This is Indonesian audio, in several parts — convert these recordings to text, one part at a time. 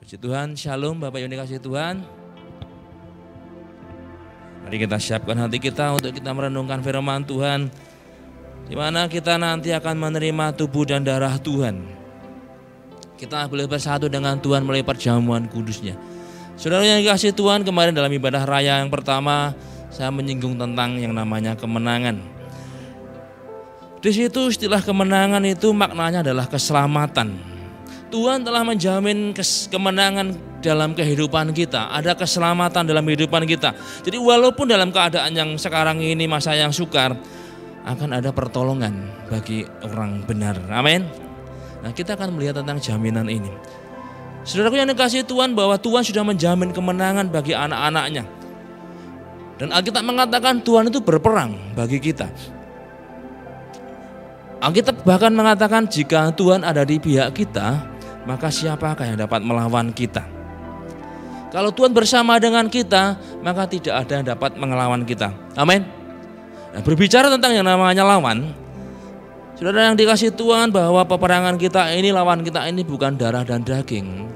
Puji Tuhan, shalom Bapak Ibu kasih Tuhan. Mari kita siapkan hati kita untuk kita merenungkan firman Tuhan, di mana kita nanti akan menerima tubuh dan darah Tuhan. Kita boleh bersatu dengan Tuhan melalui perjamuan kudusnya. Saudara yang dikasihi Tuhan, kemarin dalam ibadah raya yang pertama saya menyinggung tentang yang namanya kemenangan. Di situ istilah kemenangan itu maknanya adalah keselamatan. Tuhan telah menjamin kemenangan dalam kehidupan kita, ada keselamatan dalam kehidupan kita. Jadi walaupun dalam keadaan yang sekarang ini masa yang sukar, akan ada pertolongan bagi orang benar. Amin. Nah, kita akan melihat tentang jaminan ini. Saudaraku yang dikasihi Tuhan, bahwa Tuhan sudah menjamin kemenangan bagi anak-anaknya. Dan Alkitab mengatakan Tuhan itu berperang bagi kita. Alkitab bahkan mengatakan jika Tuhan ada di pihak kita, maka siapakah yang dapat melawan kita? Kalau Tuhan bersama dengan kita, maka tidak ada yang dapat melawan kita. Amin. Nah, berbicara tentang yang namanya lawan, saudara yang dikasihi Tuhan, bahwa peperangan kita ini, lawan kita ini bukan darah dan daging.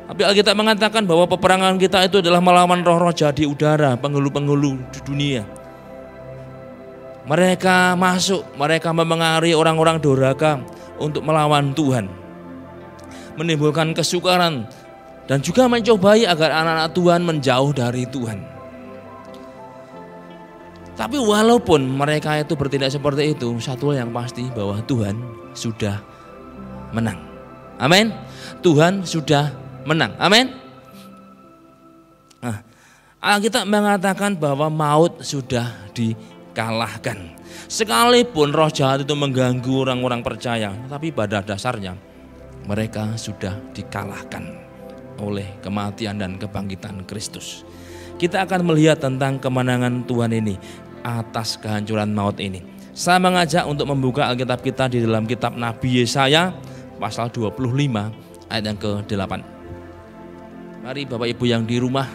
Tapi Alkitab mengatakan bahwa peperangan kita itu adalah melawan roh-roh jahat di udara, penghulu-penghulu di dunia. Mereka masuk, mereka memengaruhi orang-orang durhaka untuk melawan Tuhan, menimbulkan kesukaran, dan juga mencobai agar anak-anak Tuhan menjauh dari Tuhan. Tapi walaupun mereka itu bertindak seperti itu, satu yang pasti bahwa Tuhan sudah menang. Amin. Tuhan sudah menang. Amin. Nah, Alkitab mengatakan bahwa maut sudah dikalahkan. Sekalipun roh jahat itu mengganggu orang-orang percaya, tapi pada dasarnya mereka sudah dikalahkan oleh kematian dan kebangkitan Kristus. Kita akan melihat tentang kemenangan Tuhan ini atas kehancuran maut ini. Saya mengajak untuk membuka Alkitab kita di dalam kitab Nabi Yesaya pasal 25 ayat yang ke-8. Mari Bapak Ibu yang di rumah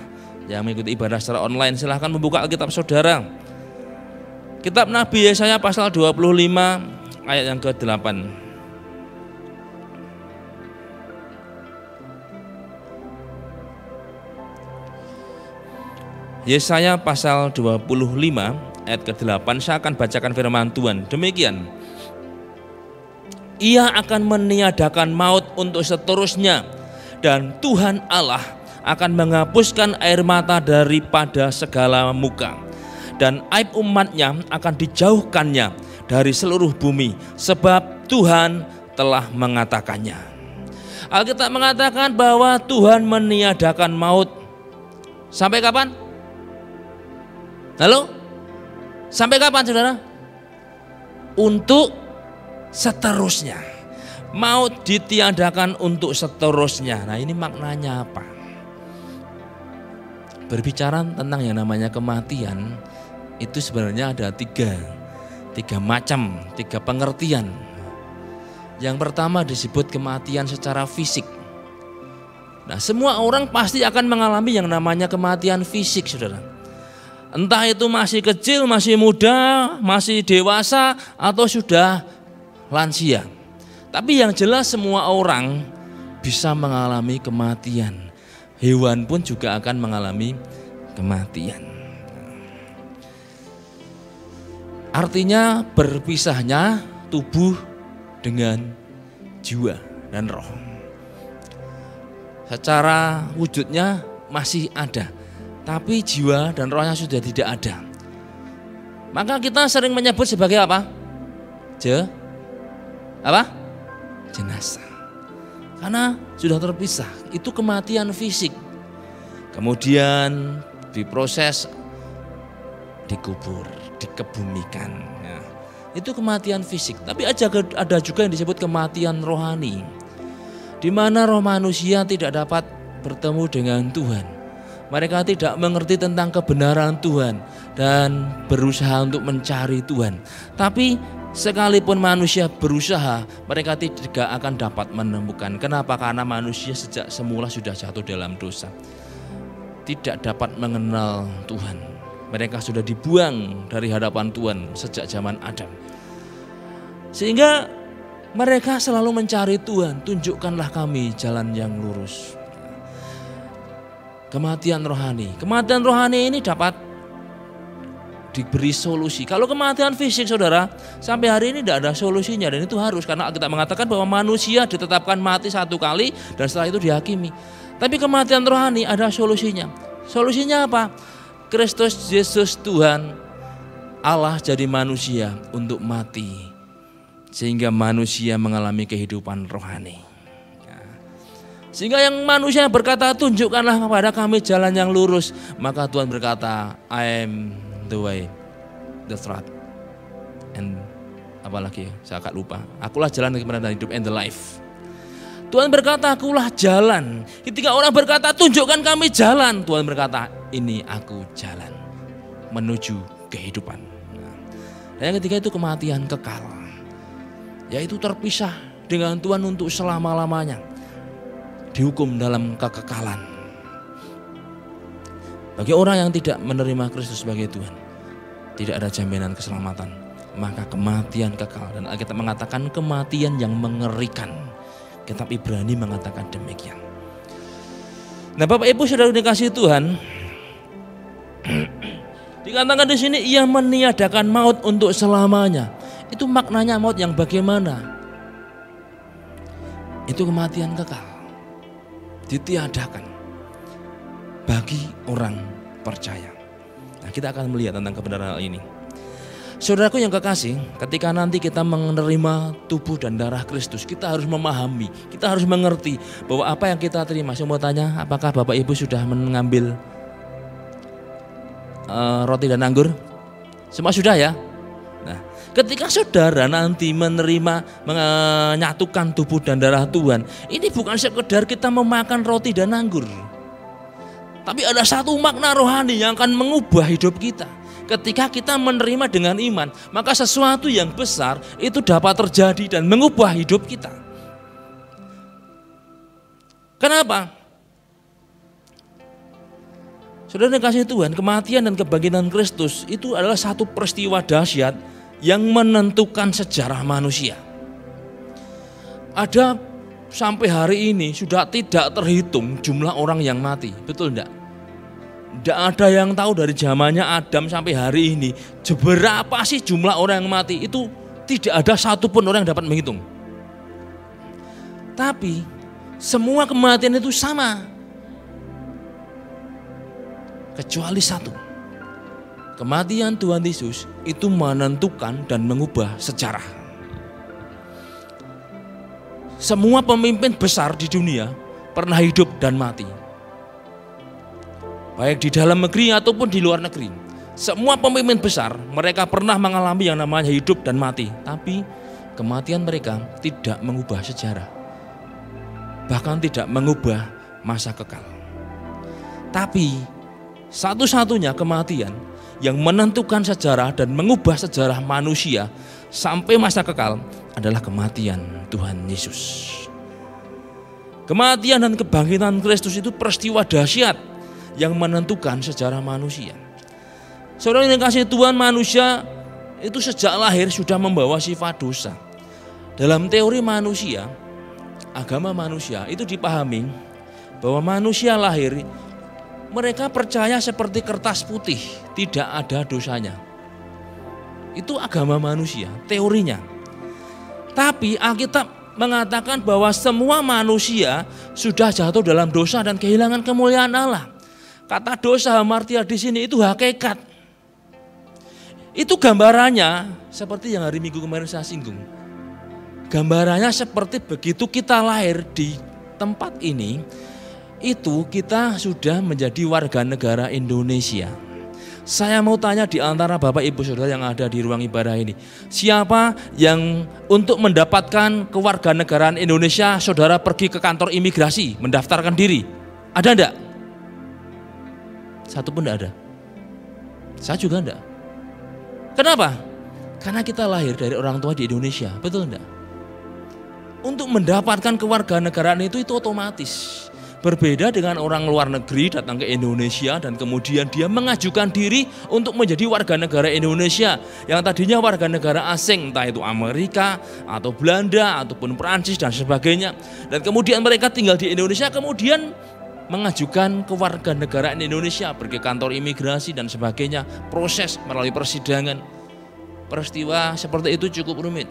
yang mengikuti ibadah secara online, silahkan membuka Alkitab saudara. Kitab Nabi Yesaya pasal 25 ayat yang ke-8. Yesaya pasal 25 ayat ke-8, saya akan bacakan firman Tuhan. Demikian, Ia akan meniadakan maut untuk seterusnya, dan Tuhan Allah akan menghapuskan air mata daripada segala muka, dan aib umatnya akan dijauhkannya dari seluruh bumi, sebab Tuhan telah mengatakannya. Alkitab mengatakan bahwa Tuhan meniadakan maut. Sampai kapan? Halo? Sampai kapan saudara? Untuk seterusnya. Maut ditiadakan untuk seterusnya. Nah, ini maknanya apa? Berbicara tentang yang namanya kematian, itu sebenarnya ada tiga macam, tiga pengertian. Yang pertama disebut kematian secara fisik. Nah, semua orang pasti akan mengalami yang namanya kematian fisik, saudara. Entah itu masih kecil, masih muda, masih dewasa, atau sudah lansia. Tapi yang jelas semua orang bisa mengalami kematian. Hewan pun juga akan mengalami kematian. Artinya berpisahnya tubuh dengan jiwa dan roh. Secara wujudnya masih ada, tapi jiwa dan rohnya sudah tidak ada. Maka kita sering menyebut sebagai apa? Jenazah. Karena sudah terpisah, itu kematian fisik. Kemudian diproses, dikubur, dikebumikan. Nah, itu kematian fisik. Tapi ada juga yang disebut kematian rohani, di mana roh manusia tidak dapat bertemu dengan Tuhan. Mereka tidak mengerti tentang kebenaran Tuhan dan berusaha untuk mencari Tuhan. Tapi sekalipun manusia berusaha, mereka tidak akan dapat menemukan. Kenapa? Karena manusia sejak semula sudah jatuh dalam dosa, tidak dapat mengenal Tuhan. Mereka sudah dibuang dari hadapan Tuhan sejak zaman Adam. Sehingga mereka selalu mencari Tuhan, tunjukkanlah kami jalan yang lurus. Kematian rohani. Kematian rohani ini dapat diberi solusi. Kalau kematian fisik saudara, sampai hari ini tidak ada solusinya, dan itu harus, karena kita mengatakan bahwa manusia ditetapkan mati satu kali dan setelah itu dihakimi. Tapi kematian rohani ada solusinya. Solusinya apa? Kristus Yesus Tuhan Allah jadi manusia untuk mati, sehingga manusia mengalami kehidupan rohani. Sehingga yang manusia berkata, tunjukkanlah kepada kami jalan yang lurus. Maka Tuhan berkata, I am the way, the truth, and apalagi saya agak lupa. Akulah jalan kebenaran dan hidup, and the life. Tuhan berkata, akulah jalan. Ketika orang berkata, tunjukkan kami jalan, Tuhan berkata, ini aku jalan menuju kehidupan. Dan yang ketiga itu kematian kekal, yaitu terpisah dengan Tuhan untuk selama-lamanya, dihukum dalam kekekalan. Bagi orang yang tidak menerima Kristus sebagai Tuhan, tidak ada jaminan keselamatan, maka kematian kekal. Dan Alkitab mengatakan kematian yang mengerikan. Kitab Ibrani mengatakan demikian. Nah, Bapak Ibu Saudara dikasihi Tuhan, dikatakan di sini ia meniadakan maut untuk selamanya. Itu maknanya maut yang bagaimana? Itu kematian kekal, ditiadakan bagi orang percaya. Nah, kita akan melihat tentang kebenaran hal ini. Saudaraku yang kekasih, ketika nanti kita menerima tubuh dan darah Kristus, kita harus memahami, kita harus mengerti bahwa apa yang kita terima. Saya mau tanya, apakah Bapak Ibu sudah mengambil roti dan anggur? Semua sudah ya? Nah, ketika saudara nanti menyatukan tubuh dan darah Tuhan, ini bukan sekedar kita memakan roti dan anggur, tapi ada satu makna rohani yang akan mengubah hidup kita. Ketika kita menerima dengan iman, maka sesuatu yang besar itu dapat terjadi dan mengubah hidup kita. Kenapa? Saudara yang kasih Tuhan, kematian dan kebangkitan Kristus itu adalah satu peristiwa dahsyat yang menentukan sejarah manusia. Ada sampai hari ini sudah tidak terhitung jumlah orang yang mati, betul enggak? Tidak ada yang tahu dari zamannya Adam sampai hari ini berapa sih jumlah orang yang mati. Itu tidak ada satupun orang yang dapat menghitung. Tapi semua kematian itu sama, kecuali satu. Kematian Tuhan Yesus itu menentukan dan mengubah sejarah. Semua pemimpin besar di dunia pernah hidup dan mati, baik di dalam negeri ataupun di luar negeri. Semua pemimpin besar mereka pernah mengalami yang namanya hidup dan mati. Tapi kematian mereka tidak mengubah sejarah, bahkan tidak mengubah masa kekal. Tapi satu-satunya kematian yang menentukan sejarah dan mengubah sejarah manusia sampai masa kekal adalah kematian Tuhan Yesus. Kematian dan kebangkitan Kristus itu peristiwa dahsyat yang menentukan sejarah manusia. Saudara yang kasih Tuhan, manusia itu sejak lahir sudah membawa sifat dosa. Dalam teori manusia, agama manusia itu dipahami bahwa manusia lahir, mereka percaya seperti kertas putih, tidak ada dosanya. Itu agama manusia, teorinya. Tapi Alkitab mengatakan bahwa semua manusia sudah jatuh dalam dosa dan kehilangan kemuliaan Allah. Kata dosa hamartia di sini itu hakikat. Itu gambarannya seperti yang hari Minggu kemarin saya singgung. Gambarannya seperti begitu kita lahir di tempat ini, itu kita sudah menjadi warga negara Indonesia. Saya mau tanya di antara Bapak Ibu Saudara yang ada di ruang ibadah ini, siapa yang untuk mendapatkan kewarganegaraan Indonesia saudara pergi ke kantor imigrasi mendaftarkan diri? Ada enggak? Satu pun enggak ada. Saya juga enggak. Kenapa? Karena kita lahir dari orang tua di Indonesia, betul enggak? Untuk mendapatkan kewarganegaraan itu otomatis. Berbeda dengan orang luar negeri datang ke Indonesia dan kemudian dia mengajukan diri untuk menjadi warga negara Indonesia yang tadinya warga negara asing, entah itu Amerika atau Belanda ataupun Perancis dan sebagainya. Dan kemudian mereka tinggal di Indonesia, kemudian mengajukan kewarganegaraan Indonesia, pergi kantor imigrasi dan sebagainya, proses melalui persidangan. Peristiwa seperti itu cukup rumit.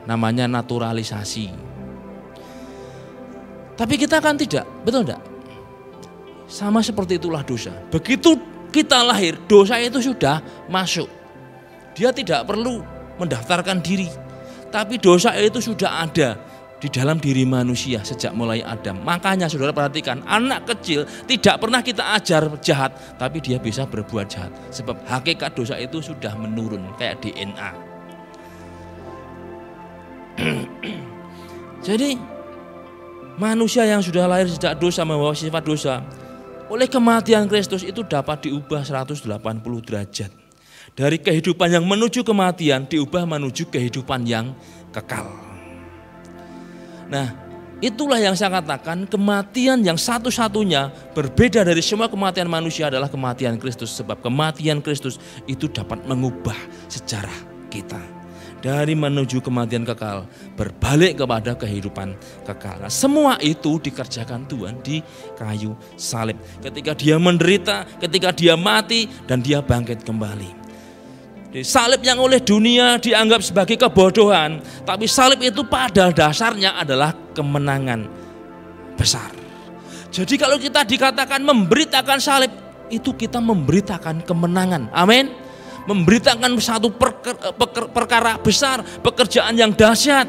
Namanya naturalisasi. Tapi kita kan tidak, betul enggak? Sama seperti itulah dosa. Begitu kita lahir, dosa itu sudah masuk. Dia tidak perlu mendaftarkan diri, tapi dosa itu sudah ada di dalam diri manusia sejak mulai Adam. Makanya saudara perhatikan, anak kecil tidak pernah kita ajar jahat, tapi dia bisa berbuat jahat. Sebab hakikat dosa itu sudah menurun kayak DNA. Jadi manusia yang sudah lahir sejak dosa membawa sifat dosa, oleh kematian Kristus itu dapat diubah 180 derajat. Dari kehidupan yang menuju kematian diubah menuju kehidupan yang kekal. Nah, itulah yang saya katakan, kematian yang satu-satunya berbeda dari semua kematian manusia adalah kematian Kristus. Sebab kematian Kristus itu dapat mengubah sejarah kita. Dari menuju kematian kekal, berbalik kepada kehidupan kekal. Nah, semua itu dikerjakan Tuhan di kayu salib. Ketika dia menderita, ketika dia mati, dan dia bangkit kembali. Salib yang oleh dunia dianggap sebagai kebodohan, tapi salib itu pada dasarnya adalah kemenangan besar. Jadi kalau kita dikatakan memberitakan salib, itu kita memberitakan kemenangan. Amin. Memberitakan satu perkara besar, pekerjaan yang dahsyat,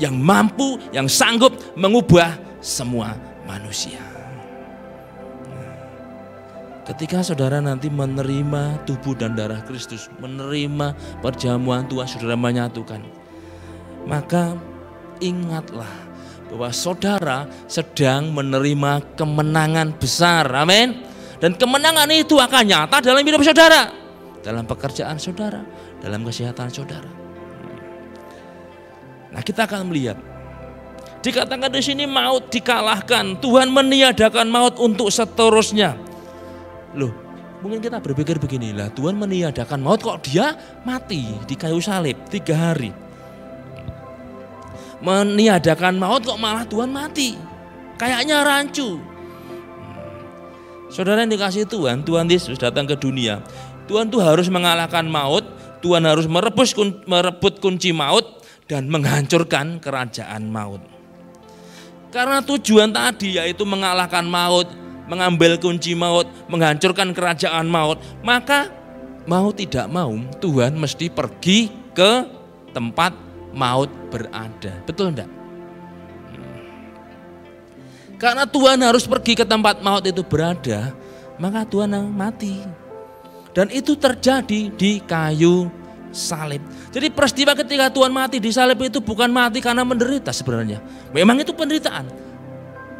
yang mampu, yang sanggup mengubah semua manusia. Ketika saudara nanti menerima tubuh dan darah Kristus, menerima perjamuan Tuhan, saudara menyatukan, maka ingatlah bahwa saudara sedang menerima kemenangan besar. Amin. Dan kemenangan itu akan nyata dalam hidup saudara, dalam pekerjaan saudara, dalam kesehatan saudara. Nah, kita akan melihat, dikatakan di sini maut dikalahkan, Tuhan meniadakan maut untuk seterusnya. Loh, mungkin kita berpikir begini, lah Tuhan meniadakan maut kok dia mati di kayu salib 3 hari. Meniadakan maut kok malah Tuhan mati, kayaknya rancu. Saudara yang dikasih Tuhan, Tuhan Yesus datang ke dunia. Tuhan tuh harus mengalahkan maut, Tuhan harus merebut kunci maut dan menghancurkan kerajaan maut. Karena tujuan tadi yaitu mengalahkan maut, mengambil kunci maut, menghancurkan kerajaan maut, maka mau tidak mau Tuhan mesti pergi ke tempat maut berada. Betul enggak? Karena Tuhan harus pergi ke tempat maut itu berada, maka Tuhan mati. Dan itu terjadi di kayu salib. Jadi peristiwa ketika Tuhan mati di salib itu bukan mati karena menderita sebenarnya. Memang itu penderitaan.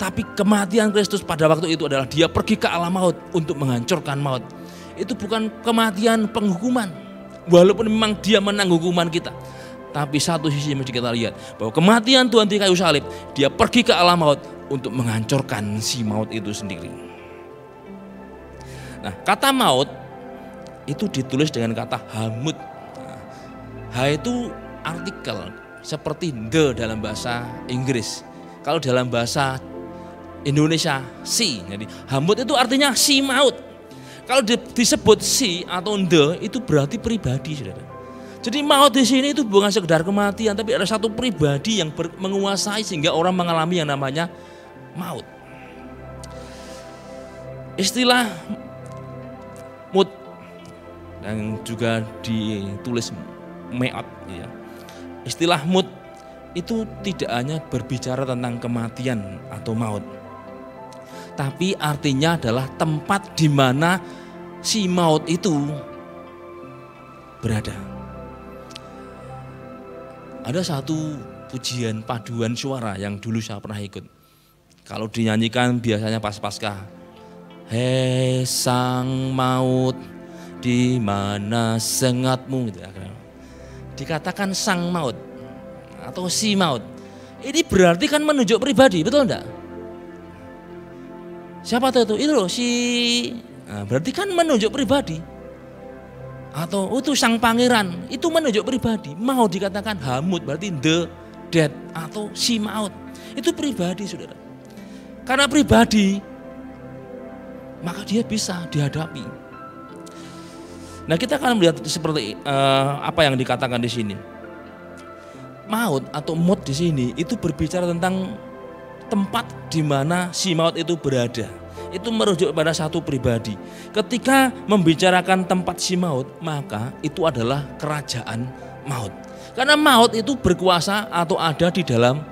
Tapi kematian Kristus pada waktu itu adalah dia pergi ke alam maut untuk menghancurkan maut. Itu bukan kematian penghukuman. Walaupun memang dia menang hukuman kita. Tapi satu sisi mesti kita lihat bahwa kematian Tuhan di kayu salib, dia pergi ke alam maut untuk menghancurkan si maut itu sendiri. Nah, kata maut itu ditulis dengan kata hamut. H itu artikel seperti the dalam bahasa Inggris. Kalau dalam bahasa Indonesia si, jadi hamut itu artinya si maut. Kalau disebut si atau the itu berarti pribadi, saudara. Jadi maut di sini itu bukan sekedar kematian, tapi ada satu pribadi yang menguasai sehingga orang mengalami yang namanya maut. Istilah maut yang juga ditulis meot, ya. Istilah maut itu tidak hanya berbicara tentang kematian atau maut, tapi artinya adalah tempat di mana si maut itu berada. Ada satu pujian paduan suara yang dulu saya pernah ikut. Kalau dinyanyikan biasanya pas Paskah. Hei sang maut, di mana sengatmu, gitu. Dikatakan sang maut atau si maut. Ini berarti kan menunjuk pribadi, betul enggak? Siapa tahu itu loh si, nah, berarti kan menunjuk pribadi. Atau itu sang pangeran, itu menunjuk pribadi. Maut dikatakan hamut, berarti the dead atau si maut. Itu pribadi, saudara. karena pribadi, maka dia bisa dihadapi. Nah, kita akan melihat seperti apa yang dikatakan di sini. Maut atau maut di sini itu berbicara tentang tempat di mana si maut itu berada. Itu merujuk pada satu pribadi. Ketika membicarakan tempat si maut, maka itu adalah kerajaan maut. Karena maut itu berkuasa atau ada di dalam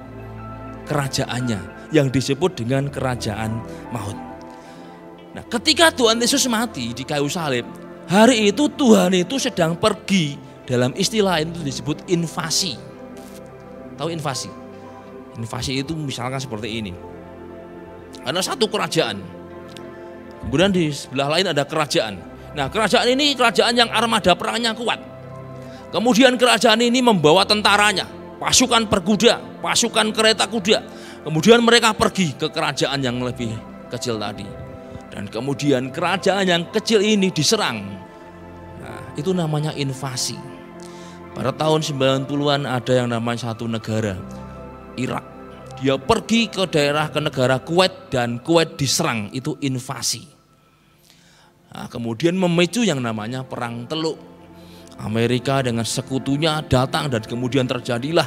kerajaannya yang disebut dengan kerajaan maut. Nah, ketika Tuhan Yesus mati di kayu salib, hari itu Tuhan itu sedang pergi, dalam istilah itu disebut invasi. Tahu invasi? Invasi itu misalkan seperti ini. Ada satu kerajaan, kemudian di sebelah lain ada kerajaan. Nah, kerajaan ini kerajaan yang armada perangnya kuat. Kemudian kerajaan ini membawa tentaranya, pasukan berkuda, pasukan kereta kuda. Kemudian mereka pergi ke kerajaan yang lebih kecil tadi. Dan kemudian kerajaan yang kecil ini diserang. Nah, itu namanya invasi. Pada tahun 90-an ada yang namanya satu negara, Irak. Dia pergi ke negara Kuwait dan Kuwait diserang, itu invasi. Nah, kemudian memicu yang namanya Perang Teluk. Amerika dengan sekutunya datang dan kemudian terjadilah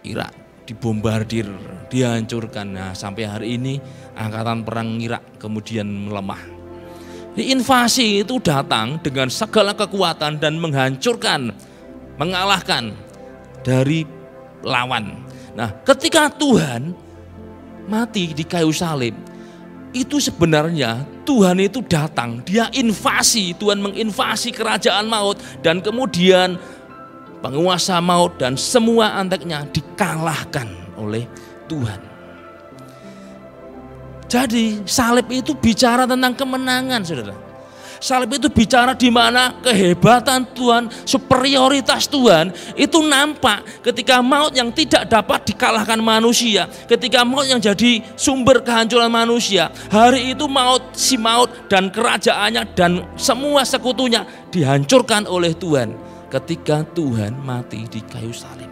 Irak dibombardir, dihancurkan. Nah, sampai hari ini angkatan perang Irak kemudian melemah. Di invasi itu datang dengan segala kekuatan dan menghancurkan, mengalahkan dari lawan. Nah, ketika Tuhan mati di kayu salib, itu sebenarnya Tuhan itu datang, dia invasi, Tuhan menginvasi kerajaan maut dan kemudian penguasa maut dan semua anteknya dikalahkan oleh Tuhan. Jadi salib itu bicara tentang kemenangan, saudara. Salib itu bicara di mana kehebatan Tuhan, superioritas Tuhan itu nampak ketika maut yang tidak dapat dikalahkan manusia, ketika maut yang jadi sumber kehancuran manusia, hari itu si maut dan kerajaannya dan semua sekutunya dihancurkan oleh Tuhan ketika Tuhan mati di kayu salib.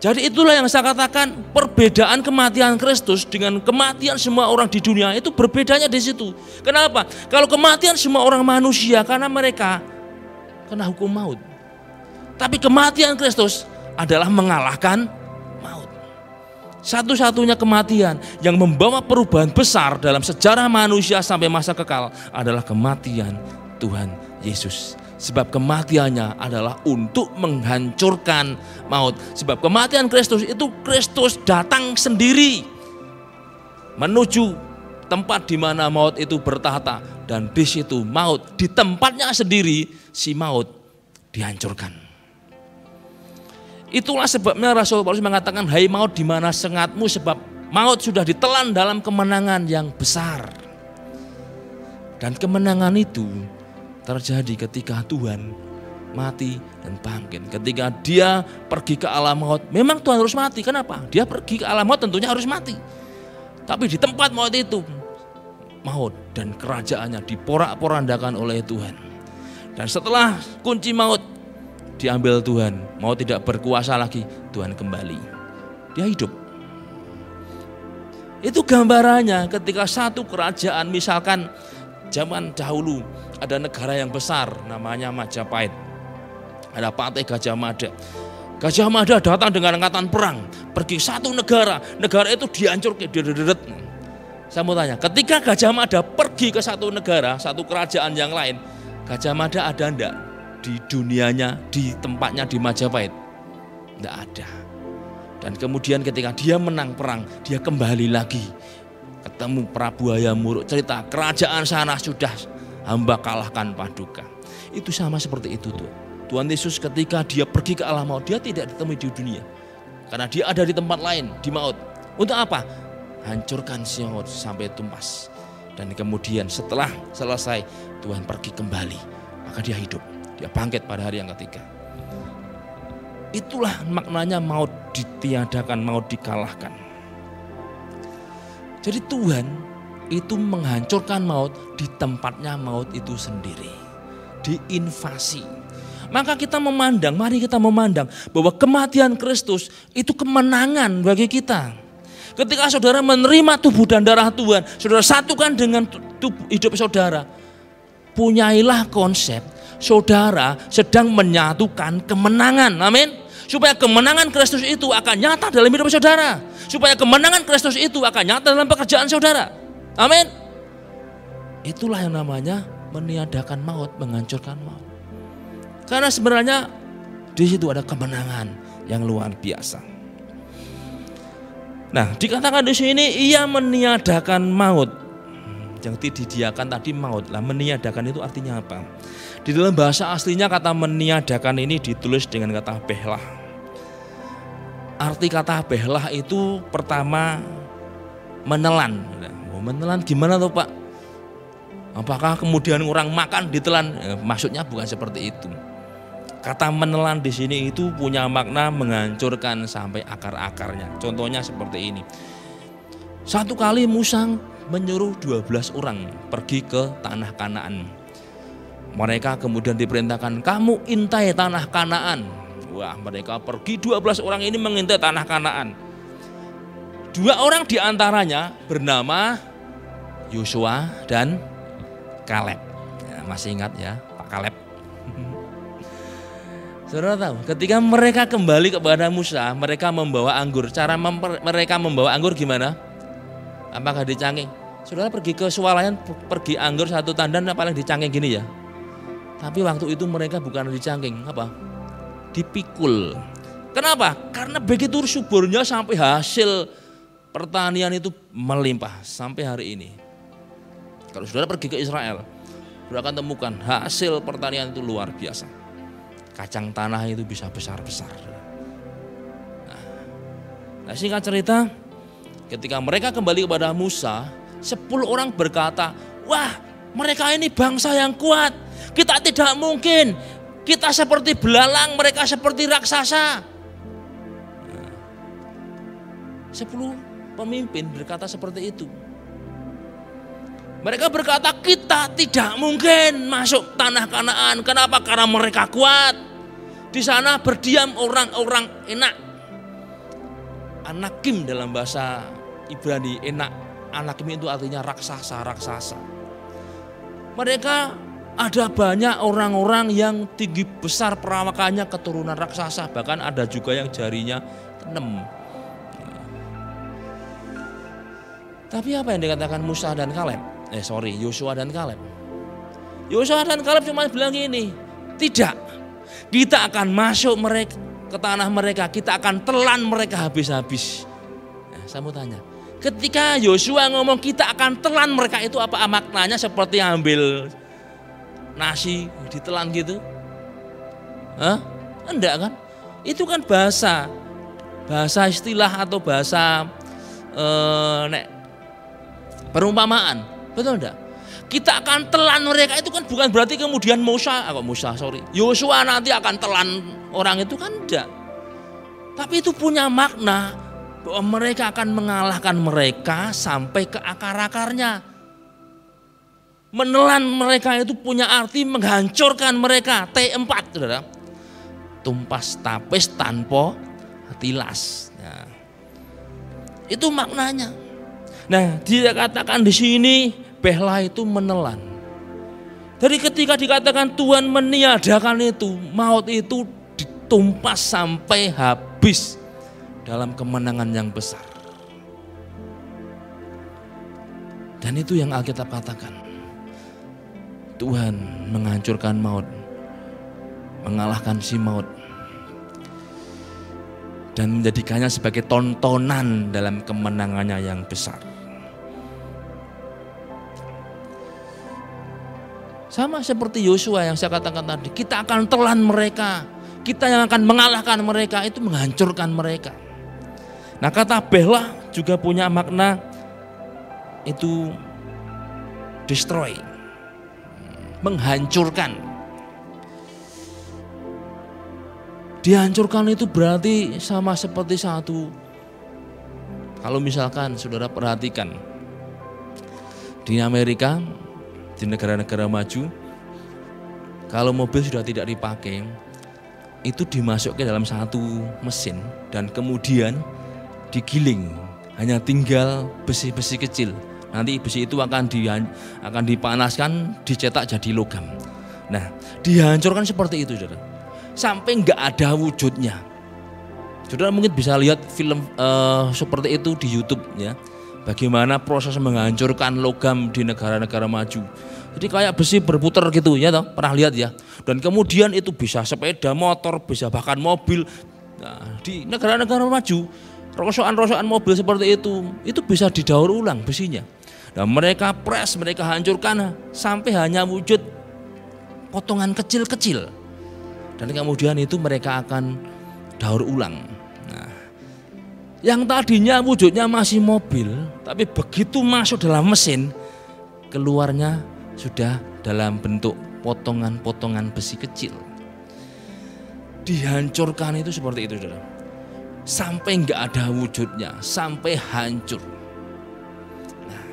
Jadi itulah yang saya katakan, perbedaan kematian Kristus dengan kematian semua orang di dunia itu berbedanya di situ. Kenapa? Kalau kematian semua orang manusia karena mereka kena hukum maut. Tapi kematian Kristus adalah mengalahkan maut. Satu-satunya kematian yang membawa perubahan besar dalam sejarah manusia sampai masa kekal adalah kematian Tuhan Yesus. Sebab kematiannya adalah untuk menghancurkan maut. Sebab kematian Kristus itu Kristus datang sendiri menuju tempat di mana maut itu bertahta, dan di situ maut di tempatnya sendiri si maut dihancurkan. Itulah sebabnya Rasul Paulus mengatakan, hai maut di mana sengatmu, sebab maut sudah ditelan dalam kemenangan yang besar. Dan kemenangan itu terjadi ketika Tuhan mati dan bangkit. Ketika dia pergi ke alam maut, memang Tuhan harus mati. Kenapa? Dia pergi ke alam maut tentunya harus mati. Tapi di tempat maut itu, maut dan kerajaannya diporak-porandakan oleh Tuhan. Dan setelah kunci maut diambil Tuhan, maut tidak berkuasa lagi, Tuhan kembali. Dia hidup. Itu gambarannya ketika satu kerajaan, misalkan zaman dahulu ada negara yang besar namanya Majapahit. Ada Patih Gajah Mada. Gajah Mada datang dengan angkatan perang, pergi satu negara, negara itu dihancurkan. Saya mau tanya, ketika Gajah Mada pergi ke satu negara, satu kerajaan yang lain, Gajah Mada ada enggak di dunianya, di tempatnya di Majapahit? Enggak ada. Dan kemudian ketika dia menang perang, dia kembali lagi. Ketemu Prabu Hayam Wuruk, cerita kerajaan sana sudah hamba kalahkan Paduka. Itu sama seperti itu tuh. Tuhan Yesus ketika dia pergi ke alam maut, dia tidak ditemui di dunia. Karena dia ada di tempat lain, di maut. Untuk apa? Hancurkan si maut sampai tuntas. Dan kemudian setelah selesai, Tuhan pergi kembali. Maka dia hidup, dia bangkit pada hari yang ketiga. Itulah maknanya maut ditiadakan, maut dikalahkan. Jadi Tuhan itu menghancurkan maut di tempatnya maut itu sendiri. Diinvasi. Maka kita mari kita memandang bahwa kematian Kristus itu kemenangan bagi kita. Ketika saudara menerima tubuh dan darah Tuhan, saudara satukan dengan tubuh hidup saudara. Punyailah konsep saudara sedang menyatukan kemenangan. Amin. Supaya kemenangan Kristus itu akan nyata dalam hidup saudara. Supaya kemenangan Kristus itu akan nyata dalam pekerjaan saudara. Amin. Itulah yang namanya meniadakan maut, menghancurkan maut. Karena sebenarnya di situ ada kemenangan yang luar biasa. Nah, dikatakan di sini ia meniadakan maut. Yang didiakan tadi maut. Lah, meniadakan itu artinya apa? Di dalam bahasa aslinya kata meniadakan ini ditulis dengan kata behlah. Arti kata behlah itu pertama menelan. Menelan gimana tuh Pak? Apakah kemudian orang makan ditelan? Maksudnya bukan seperti itu. Kata menelan di sini itu punya makna menghancurkan sampai akar-akarnya. Contohnya seperti ini. Satu kali Musa menyuruh 12 orang pergi ke tanah Kanaan. Mereka kemudian diperintahkan, kamu intai tanah Kanaan. Wah, mereka pergi 12 orang ini mengintai tanah Kanaan. 2 orang diantaranya bernama Yosua dan Kaleb. Ya, masih ingat ya Pak Kaleb? Saudara tahu, ketika mereka kembali kepada Musa, mereka membawa anggur. Cara mereka membawa anggur gimana? Apakah dicangking? Saudara pergi ke swalayan, pergi anggur 1 tandan, paling dicangking gini ya. Tapi waktu itu mereka bukan dicangking, apa? Dipikul. Kenapa? Karena begitu suburnya sampai hasil pertanian itu melimpah sampai hari ini. Kalau saudara pergi ke Israel, saudara akan temukan hasil pertanian itu luar biasa. Kacang tanah itu bisa besar-besar. Nah, singkat cerita, ketika mereka kembali kepada Musa, 10 orang berkata, wah mereka ini bangsa yang kuat, kita tidak mungkin, kita seperti belalang, mereka seperti raksasa. 10 pemimpin berkata seperti itu. Mereka berkata kita tidak mungkin masuk tanah Kanaan. Kenapa? Karena mereka kuat. Di sana berdiam orang-orang enak. Anakim dalam bahasa Ibrani, enak. Anakim itu artinya raksasa-raksasa. Mereka ada banyak orang-orang yang tinggi besar perawakannya keturunan raksasa. Bahkan ada juga yang jarinya 6. Tapi apa yang dikatakan Musa dan Kaleb? Yosua dan Kaleb. Yosua dan Kaleb cuma bilang gini, tidak, kita akan masuk mereka ke tanah mereka, kita akan telan mereka habis-habis. Nah, saya mau tanya, ketika Yosua ngomong kita akan telan mereka itu apa maknanya? Seperti ambil nasi ditelan gitu? Hah? Enggak kan? Itu kan bahasa istilah atau bahasa perumpamaan, betul enggak? Kita akan telan mereka itu kan bukan berarti kemudian Yosua nanti akan telan orang itu kan enggak. Tapi itu punya makna bahwa mereka akan mengalahkan mereka sampai ke akar-akarnya. Menelan mereka itu punya arti menghancurkan mereka. T4, saudara. Tumpas tapis tanpa tilas. Nah, itu maknanya. Nah, dia katakan di sini behlah itu menelan. Dari ketika dikatakan Tuhan meniadakan itu, maut itu ditumpas sampai habis dalam kemenangan yang besar. Dan itu yang Alkitab katakan. Tuhan menghancurkan maut, mengalahkan si maut, dan menjadikannya sebagai tontonan dalam kemenangannya yang besar. Sama seperti Yosua yang saya katakan tadi, kita akan telan mereka, kita yang akan mengalahkan mereka, itu menghancurkan mereka. Nah, kata behlah juga punya makna itu destroy, menghancurkan. Dihancurkan itu berarti sama seperti satu. Kalau misalkan saudara perhatikan di Amerika, di negara-negara maju, kalau mobil sudah tidak dipakai, itu dimasukkan dalam satu mesin dan kemudian digiling hanya tinggal besi-besi kecil. Nanti besi itu akan dipanaskan, dicetak jadi logam. Nah, dihancurkan seperti itu, saudara. Sampai nggak ada wujudnya. Saudara mungkin bisa lihat film seperti itu di YouTube ya. Bagaimana proses menghancurkan logam di negara-negara maju. Jadi kayak besi berputar gitu ya toh, pernah lihat ya. Dan kemudian itu bisa sepeda motor, bisa bahkan mobil. Nah, di negara-negara maju, rosokan-rosokan mobil seperti itu bisa didaur ulang besinya. Dan mereka press, mereka hancurkan sampai hanya wujud potongan kecil-kecil. Dan kemudian itu mereka akan daur ulang. Nah, yang tadinya wujudnya masih mobil, tapi begitu masuk dalam mesin, keluarnya sudah dalam bentuk potongan-potongan besi kecil. Dihancurkan itu seperti itu, saudara. Sampai nggak ada wujudnya, sampai hancur. Nah,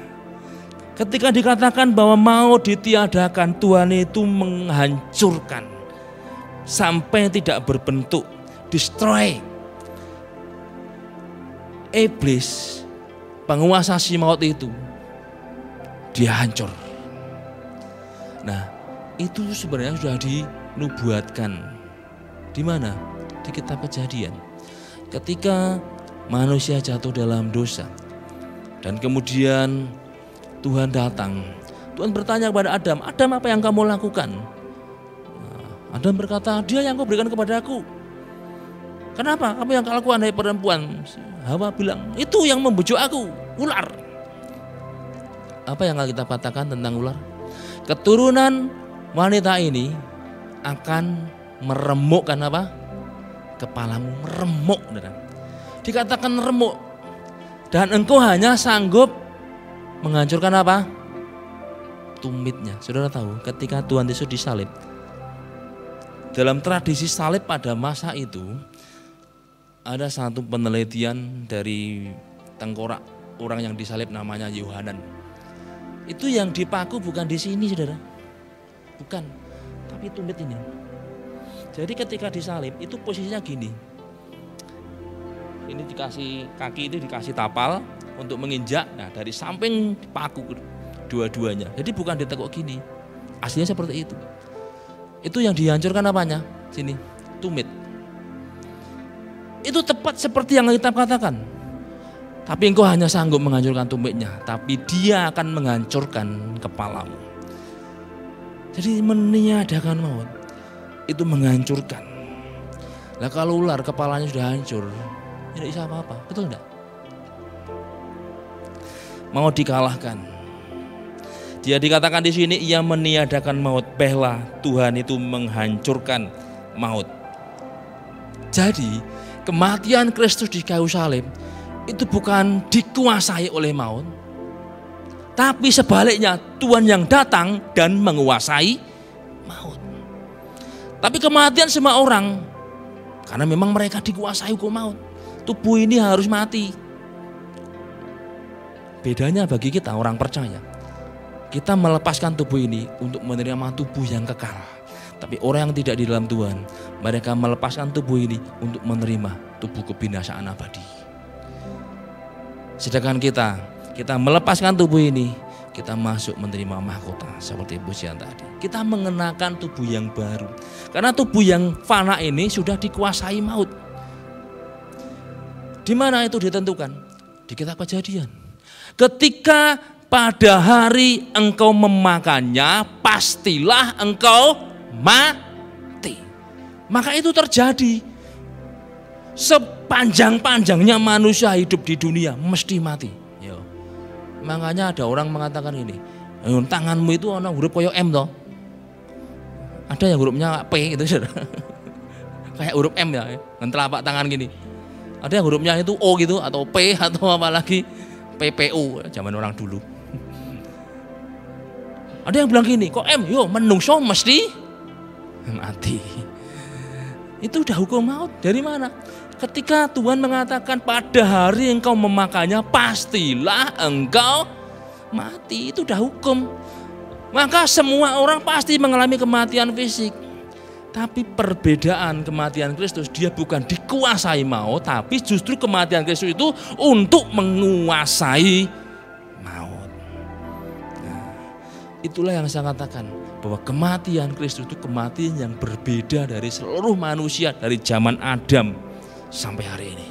ketika dikatakan bahwa mau ditiadakan, Tuhan itu menghancurkan sampai tidak berbentuk, destroy. Iblis, penguasa si maut itu, dia hancur. Nah, itu sebenarnya sudah dinubuatkan. Di mana? Di kitab Kejadian. Ketika manusia jatuh dalam dosa dan kemudian Tuhan datang. Tuhan bertanya kepada Adam, Adam apa yang kamu lakukan? Adam berkata, dia yang kau berikan kepada aku. Kenapa? Kamu yang kau lakukan, hai perempuan? Hawa bilang, itu yang membujuk aku, ular. Apa yang kita katakan tentang ular? Keturunan wanita ini akan meremukkan apa? Kepalamu, meremuk. Dikatakan remuk. Dan engkau hanya sanggup menghancurkan apa? Tumitnya. Saudara tahu ketika Tuhan Yesus disalib, dalam tradisi salib pada masa itu ada satu penelitian dari tengkorak orang yang disalib namanya Yohanan. Itu yang dipaku bukan di sini, saudara. Bukan, tapi tumit ini. Jadi ketika disalib itu posisinya gini. Ini dikasih kaki itu dikasih tapal untuk menginjak. Nah, dari samping paku dua-duanya. Jadi bukan ditekuk gini. Aslinya seperti itu. Itu yang dihancurkan apanya? Sini, tumit. Itu tepat seperti yang kita katakan. Tapi engkau hanya sanggup menghancurkan tumitnya, tapi dia akan menghancurkan kepalamu. Jadi meniadakan maut itu menghancurkan. Lah kalau ular kepalanya sudah hancur, tidak bisa apa-apa, betul enggak? Mau dikalahkan. Dia dikatakan di sini ia meniadakan maut, behlah Tuhan itu menghancurkan maut. Jadi kematian Kristus di kayu salib itu bukan dikuasai oleh maut, tapi sebaliknya Tuhan yang datang dan menguasai maut. Tapi kematian semua orang, karena memang mereka dikuasai hukum maut, tubuh ini harus mati. Bedanya bagi kita orang percaya, kita melepaskan tubuh ini untuk menerima tubuh yang kekal. Tapi orang yang tidak di dalam Tuhan, mereka melepaskan tubuh ini untuk menerima tubuh kebinasaan abadi. Sedangkan kita melepaskan tubuh ini, kita masuk menerima mahkota seperti pujian tadi. Kita mengenakan tubuh yang baru. Karena tubuh yang fana ini sudah dikuasai maut. Di mana itu ditentukan? Di kitab Kejadian. Ketika pada hari engkau memakannya, pastilah engkau mati. Maka itu terjadi. Sepanjang-panjangnya manusia hidup di dunia mesti mati. Yo. Makanya ada orang mengatakan ini, tanganmu itu ada huruf koyo M toh. Ada yang hurufnya P gitu, kayak huruf M ya, dengan telapak tangan gini. Ada yang hurufnya itu O gitu atau P atau apa lagi PPU zaman orang dulu. Ada yang bilang gini, kok M? Yo menungso mesti mati. Itu udah hukum maut. Dari mana? Ketika Tuhan mengatakan pada hari engkau memakannya pastilah engkau mati. Itu udah hukum. Maka semua orang pasti mengalami kematian fisik. Tapi perbedaan kematian Kristus, dia bukan dikuasai maut, tapi justru kematian Kristus itu untuk menguasai maut. Nah, itulah yang saya katakan, bahwa kematian Kristus itu kematian yang berbeda dari seluruh manusia dari zaman Adam sampai hari ini.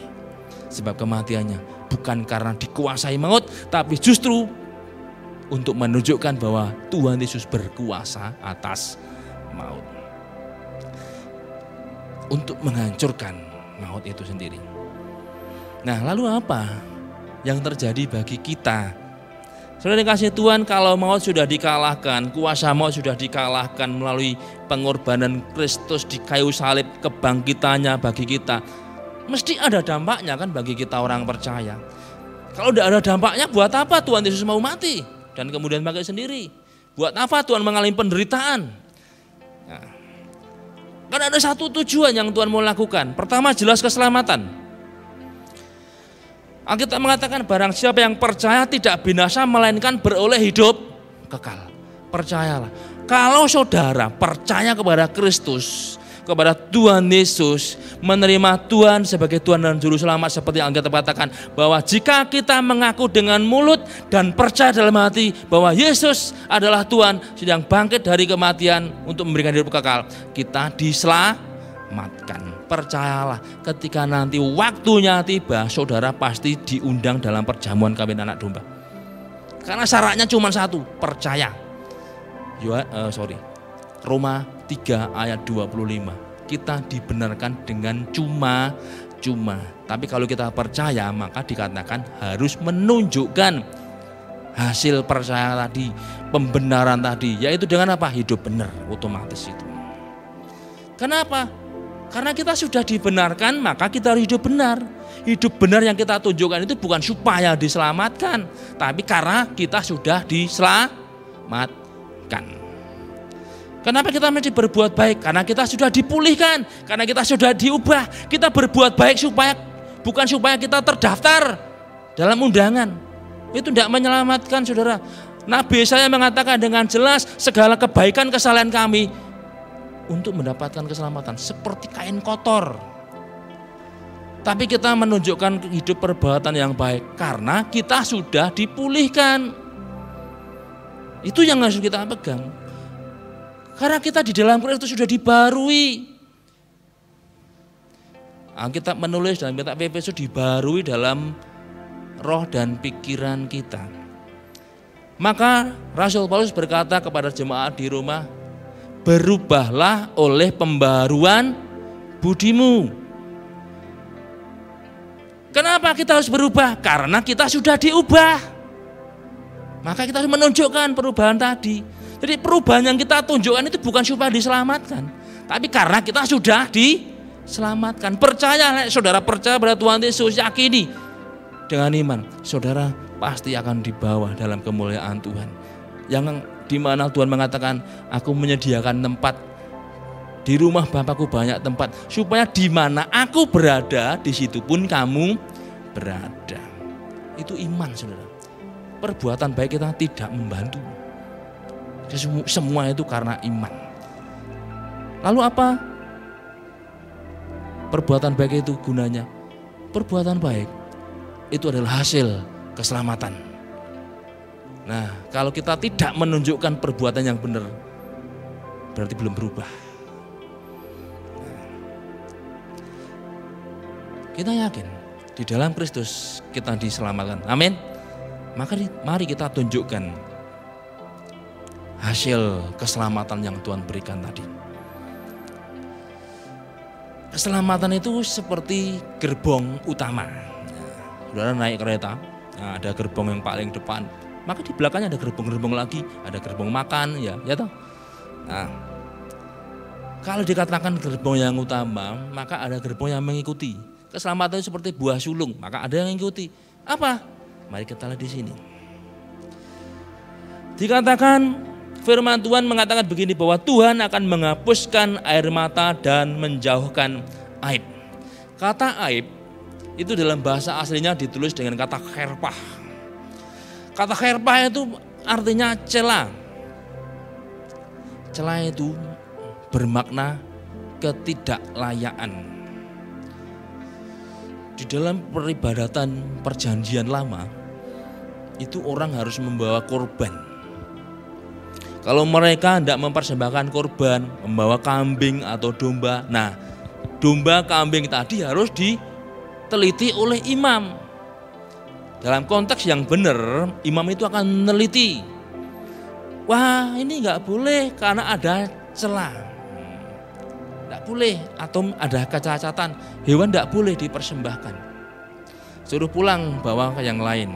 Sebab kematiannya bukan karena dikuasai maut, tapi justru untuk menunjukkan bahwa Tuhan Yesus berkuasa atas maut. Untuk menghancurkan maut itu sendiri. Nah, lalu apa yang terjadi bagi kita? Saudara dikasih Tuhan, kalau maut sudah dikalahkan, kuasa maut sudah dikalahkan melalui pengorbanan Kristus di kayu salib, kebangkitannya bagi kita, mesti ada dampaknya kan bagi kita orang percaya. Kalau tidak ada dampaknya, buat apa Tuhan Yesus mau mati dan kemudian pakai sendiri? Buat apa Tuhan mengalami penderitaan? Nah, kan ada satu tujuan yang Tuhan mau lakukan. Pertama, jelas keselamatan. Alkitab mengatakan barang siapa yang percaya tidak binasa melainkan beroleh hidup kekal. Percayalah. Kalau saudara percaya kepada Kristus, kepada Tuhan Yesus, menerima Tuhan sebagai Tuhan dan Juru Selamat, seperti yang Alkitab katakan, bahwa jika kita mengaku dengan mulut dan percaya dalam hati bahwa Yesus adalah Tuhan sedang bangkit dari kematian untuk memberikan hidup kekal, kita diselamatkan. Percayalah, ketika nanti waktunya tiba, saudara pasti diundang dalam perjamuan kawin anak domba. Karena syaratnya cuma satu, percaya. Roma 3 ayat 25. Kita dibenarkan dengan cuma. Tapi kalau kita percaya, maka dikatakan harus menunjukkan hasil percaya tadi, pembenaran tadi, yaitu dengan apa? Hidup benar, otomatis itu. Kenapa? Karena kita sudah dibenarkan, maka kita harus hidup benar. Hidup benar yang kita tunjukkan itu bukan supaya diselamatkan, tapi karena kita sudah diselamatkan. Kenapa kita mesti berbuat baik? Karena kita sudah dipulihkan, karena kita sudah diubah. Kita berbuat baik bukan supaya kita terdaftar dalam undangan. Itu tidak menyelamatkan, saudara. Nabi Yesaya mengatakan dengan jelas, segala kebaikan kesalahan kami untuk mendapatkan keselamatan seperti kain kotor. Tapi kita menunjukkan hidup perbuatan yang baik karena kita sudah dipulihkan. Itu yang harus kita pegang. Karena kita di dalam Kristus sudah dibarui. Alkitab menulis dalam kitab Efesus, dibarui dalam roh dan pikiran kita. Maka Rasul Paulus berkata kepada jemaat di Roma, berubahlah oleh pembaruan budimu. Kenapa kita harus berubah? Karena kita sudah diubah. Maka kita harus menunjukkan perubahan tadi. Jadi perubahan yang kita tunjukkan itu bukan supaya diselamatkan, tapi karena kita sudah diselamatkan. Percaya, saudara percaya pada Tuhan Yesus, yakini dengan iman, saudara pasti akan dibawa dalam kemuliaan Tuhan. Yang di mana Tuhan mengatakan, aku menyediakan tempat di rumah Bapakku, banyak tempat, supaya di mana aku berada, di situ pun kamu berada. Itu iman, saudara. Perbuatan baik kita tidak membantu. Semua itu karena iman. Lalu apa perbuatan baik itu gunanya? Perbuatan baik itu adalah hasil keselamatan. Nah, kalau kita tidak menunjukkan perbuatan yang benar, berarti belum berubah. Kita yakin di dalam Kristus kita diselamatkan. Amin. Maka mari kita tunjukkan hasil keselamatan yang Tuhan berikan tadi. Keselamatan itu seperti gerbong utama. Saudara naik kereta, nah ada gerbong yang paling depan, maka di belakangnya ada gerbong-gerbong lagi, ada gerbong makan, ya toh. Nah, kalau dikatakan gerbong yang utama, maka ada gerbong yang mengikuti. Keselamatan itu seperti buah sulung, maka ada yang mengikuti. Apa? Mari kita lihat di sini. Dikatakan firman Tuhan mengatakan begini, bahwa Tuhan akan menghapuskan air mata dan menjauhkan aib. Kata aib itu dalam bahasa aslinya ditulis dengan kata kherpah. Kata kherpah itu artinya cela. Cela itu bermakna ketidaklayaan. Di dalam peribadatan perjanjian lama, itu orang harus membawa korban. Kalau mereka tidak mempersembahkan korban, membawa kambing atau domba, nah domba kambing tadi harus diteliti oleh imam. Dalam konteks yang benar, imam itu akan meneliti. Wah, ini nggak boleh karena ada celah. Nggak boleh atau ada kecacatan. Hewan nggak boleh dipersembahkan. Suruh pulang bawa ke yang lain.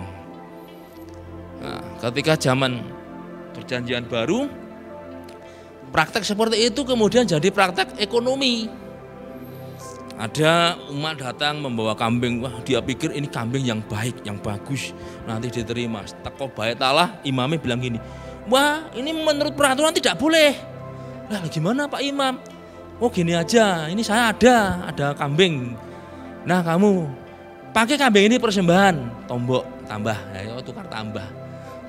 Nah, ketika zaman perjanjian baru, praktek seperti itu kemudian jadi praktek ekonomi. Ada umat datang membawa kambing, wah dia pikir ini kambing yang baik, yang bagus, nanti diterima. Teko bait Allah, imamnya bilang gini, wah ini menurut peraturan tidak boleh. Lah gimana Pak Imam? Oh gini aja, ini saya ada kambing. Nah kamu pakai kambing ini persembahan, tombok tambah, ya tukar tambah.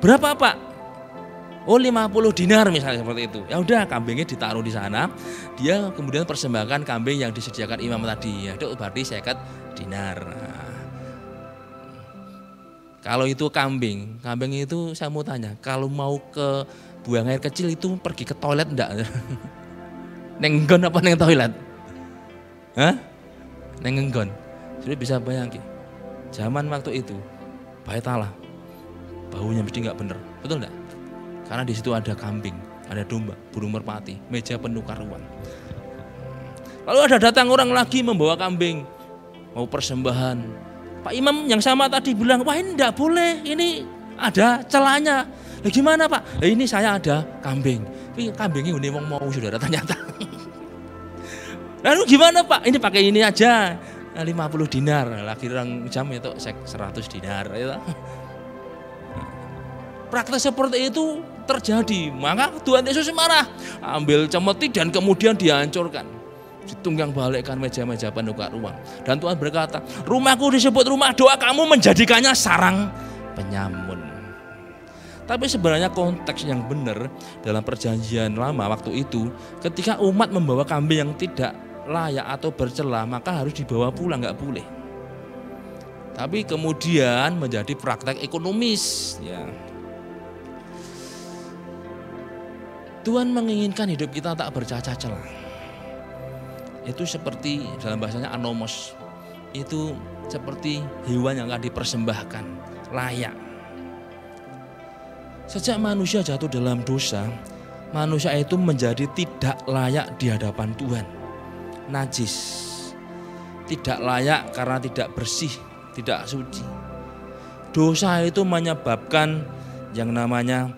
Berapa Pak? Oh 50 dinar misalnya seperti itu. Ya udah kambingnya ditaruh di sana. Dia kemudian persembahkan kambing yang disediakan imam tadi. Ya itu berarti 50 dinar. Nah, kalau itu kambing itu saya mau tanya, kalau mau ke buang air kecil itu pergi ke toilet enggak? Neng nggon apa neng toilet? Hah? Neng nggon. Sudah bisa bayangin. Zaman waktu itu bait Allah baunya mesti enggak bener. Betul enggak? Karena di situ ada kambing, ada domba, burung merpati, meja penukar uang. Lalu ada datang orang lagi membawa kambing, mau persembahan. Pak Imam yang sama tadi bilang, wah ini enggak boleh, ini ada celahnya. Lah gimana Pak? Lah ini saya ada kambing. Tapi kambingnya ini mau saudara ternyata. Lalu gimana Pak? Ini pakai ini aja, 50 dinar. Lagi orang jam itu 100 dinar. Praktek seperti itu terjadi, maka Tuhan Yesus marah, ambil cemeti dan kemudian dihancurkan, ditunggang balikkan meja-meja penukar uang. Dan Tuhan berkata, rumahku disebut rumah doa, kamu menjadikannya sarang penyamun. Tapi sebenarnya konteks yang benar dalam perjanjian lama waktu itu, ketika umat membawa kambing yang tidak layak atau bercela, maka harus dibawa pulang, nggak boleh. Tapi kemudian menjadi praktek ekonomis, ya. Tuhan menginginkan hidup kita tak bercacat celah. Itu seperti dalam bahasanya anomos. Itu seperti hewan yang akan dipersembahkan, layak. Sejak manusia jatuh dalam dosa, manusia itu menjadi tidak layak di hadapan Tuhan. Najis. Tidak layak karena tidak bersih, tidak suci. Dosa itu menyebabkan yang namanya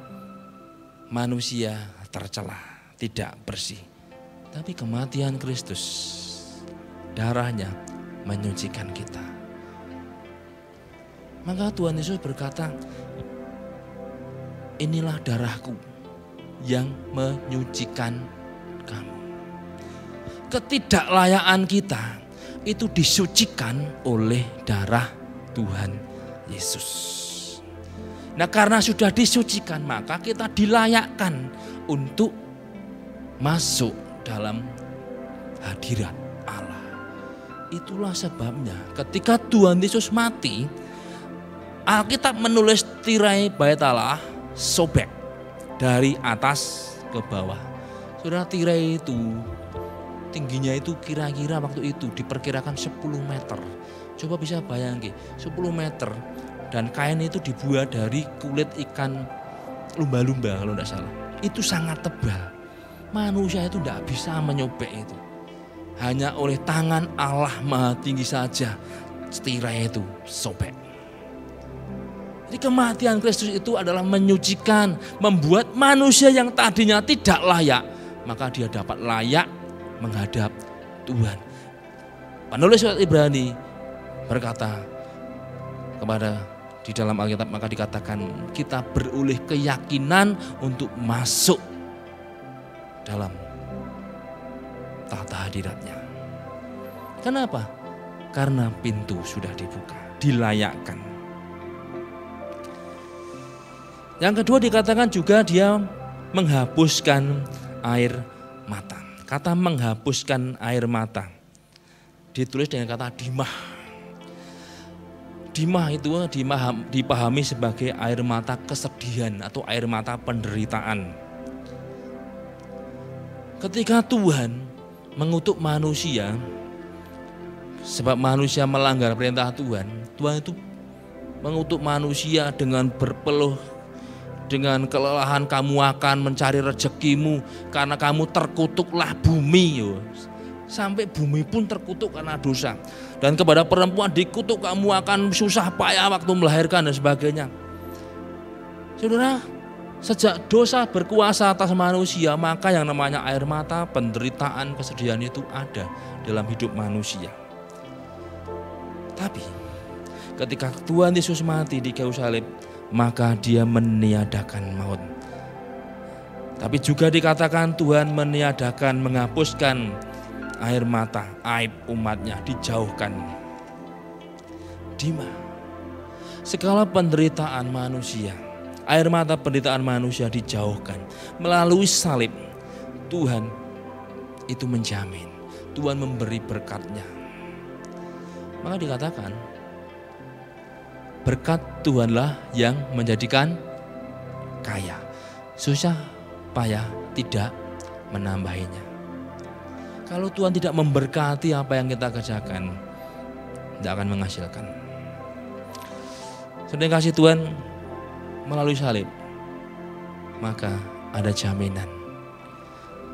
manusia tercela, tidak bersih. Tapi kematian Kristus, darahnya menyucikan kita. Maka Tuhan Yesus berkata, inilah darahku yang menyucikan kamu. Ketidaklayaan kita itu disucikan oleh darah Tuhan Yesus. Nah karena sudah disucikan, maka kita dilayakkan untuk masuk dalam hadirat Allah. Itulah sebabnya ketika Tuhan Yesus mati, Alkitab menulis tirai bait Allah sobek dari atas ke bawah. Saudara, tirai itu tingginya itu kira-kira waktu itu diperkirakan 10 meter. Coba bisa bayangin 10 meter. Dan kain itu dibuat dari kulit ikan lumba-lumba kalau tidak salah. Itu sangat tebal. Manusia itu tidak bisa menyobek itu. Hanya oleh tangan Allah Maha Tinggi saja tirai itu sobek. Jadi kematian Kristus itu adalah menyucikan, membuat manusia yang tadinya tidak layak, maka dia dapat layak menghadap Tuhan. Penulis surat Ibrani berkata kepada di dalam Alkitab, maka dikatakan kita beroleh keyakinan untuk masuk dalam tahta hadiratnya. Kenapa? Karena pintu sudah dibuka, dilayakkan. Yang kedua dikatakan juga dia menghapuskan air mata. Kata menghapuskan air mata ditulis dengan kata dimah. Dimah itu dipahami sebagai air mata kesedihan atau air mata penderitaan. Ketika Tuhan mengutuk manusia, sebab manusia melanggar perintah Tuhan, Tuhan itu mengutuk manusia dengan berpeluh, dengan kelelahan kamu akan mencari rezekimu karena kamu terkutuklah bumi. Sampai bumi pun terkutuk karena dosa. Dan kepada perempuan dikutuk, kamu akan susah payah waktu melahirkan dan sebagainya. Saudara, sejak dosa berkuasa atas manusia, maka yang namanya air mata, penderitaan, kesedihan itu ada dalam hidup manusia. Tapi ketika Tuhan Yesus mati di kayu salib, maka dia meniadakan maut. Tapi juga dikatakan Tuhan meniadakan, menghapuskan air mata, aib umatnya dijauhkan. Dimah segala penderitaan manusia, air mata penderitaan manusia dijauhkan. Melalui salib, Tuhan itu menjamin, Tuhan memberi berkat-Nya. Maka dikatakan, berkat Tuhanlah yang menjadikan kaya, susah payah tidak menambahinya. Kalau Tuhan tidak memberkati apa yang kita kerjakan, tidak akan menghasilkan. Sedang kasih Tuhan melalui salib, maka ada jaminan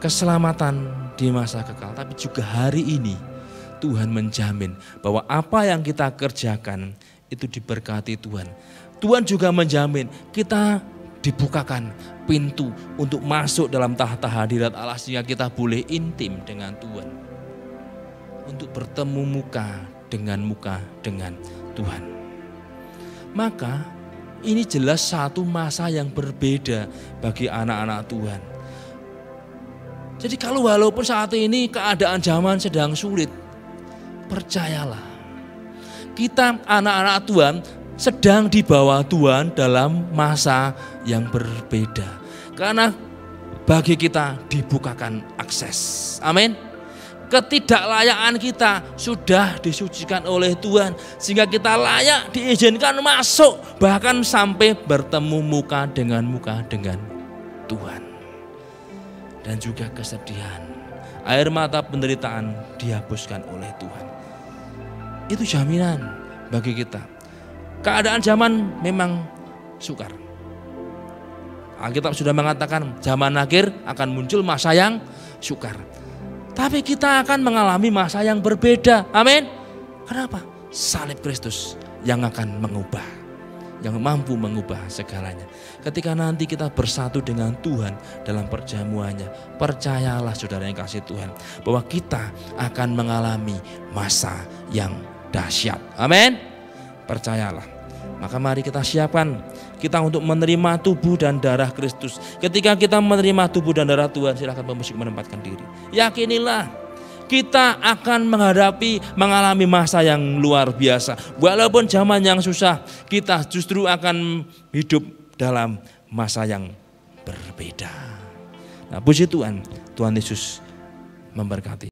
keselamatan di masa kekal. Tapi juga hari ini Tuhan menjamin bahwa apa yang kita kerjakan itu diberkati Tuhan. Tuhan juga menjamin kita dibukakan pintu untuk masuk dalam tahta hadirat Allah, sehingga kita boleh intim dengan Tuhan, untuk bertemu muka dengan Tuhan. Maka ini jelas satu masa yang berbeda bagi anak-anak Tuhan. Jadi kalau walaupun saat ini keadaan zaman sedang sulit, percayalah, kita anak-anak Tuhan sedang dibawa Tuhan dalam masa yang berbeda. Karena bagi kita dibukakan akses. Amin. Ketidaklayaan kita sudah disucikan oleh Tuhan, sehingga kita layak diizinkan masuk, bahkan sampai bertemu muka dengan Tuhan. Dan juga kesedihan, air mata penderitaan dihapuskan oleh Tuhan. Itu jaminan bagi kita. Keadaan zaman memang sukar. Alkitab sudah mengatakan zaman akhir akan muncul masa yang sukar. Tapi kita akan mengalami masa yang berbeda. Amin. Kenapa? Salib Kristus yang akan mengubah, yang mampu mengubah segalanya. Ketika nanti kita bersatu dengan Tuhan dalam perjamuannya, percayalah saudara yang kasih Tuhan, bahwa kita akan mengalami masa yang dahsyat. Amin. Percayalah. Maka mari kita siapkan kita untuk menerima tubuh dan darah Kristus. Ketika kita menerima tubuh dan darah Tuhan, silakan pemusik menempatkan diri. Yakinilah kita akan mengalami masa yang luar biasa. Walaupun zaman yang susah, kita justru akan hidup dalam masa yang berbeda. Nah, puji Tuhan, Tuhan Yesus memberkati.